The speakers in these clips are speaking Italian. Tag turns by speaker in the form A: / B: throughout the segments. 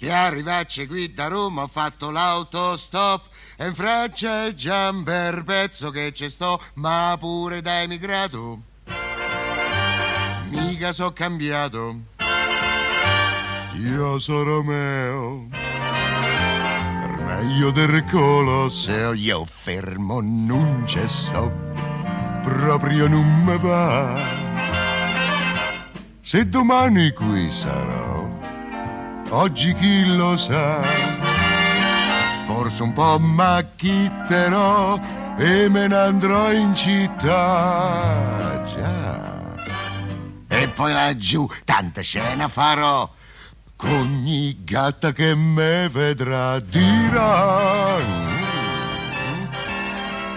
A: E arrivacci qui da Roma ho fatto l'autostop e in Francia è già un bel pezzo che ci sto, ma pure da emigrato mica so cambiato. Io sono Romeo, meglio del Colosseo, io fermo non ci sto, proprio non mi va. Se domani qui sarò, oggi chi lo sa, forse un po' m'acchitterò e me ne andrò in città, già. E poi laggiù tanta scena farò, con ogni gatta che me vedrà dirà: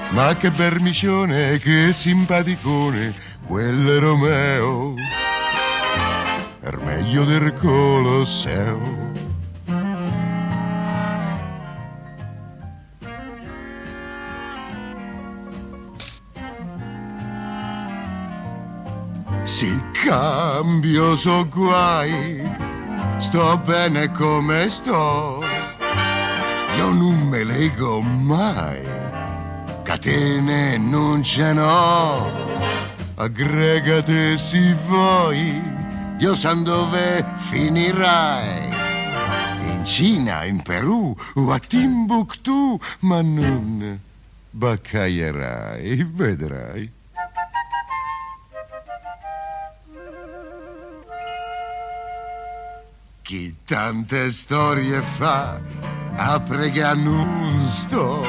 A: ma che bermicione, che simpaticone, quel è Romeo, è meglio del Colosseo. Se cambio so guai, sto bene come sto, io non me lego mai, catene non ce n'ho, aggregate se vuoi, io san dove finirai, in Cina, in Perù o a Timbuktu, ma non baccaierai, vedrai. Chi tante storie fa, apre che non sto,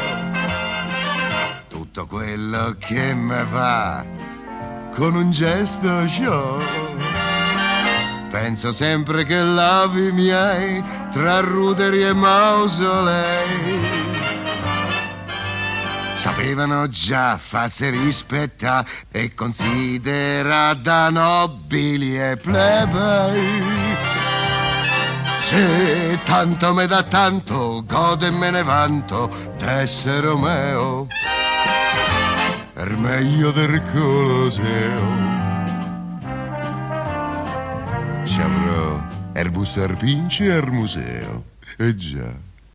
A: tutto quello che me va, con un gesto c'ho. Penso sempre che lavi miei, tra ruderi e mausolei, sapevano già farsi rispettare e considerare da nobili e plebei. Se tanto me dà tanto, godo e me ne vanto d'essere Romeo, è meglio del Colosseo. Ci avrò Erbus Arpinci al museo, e già.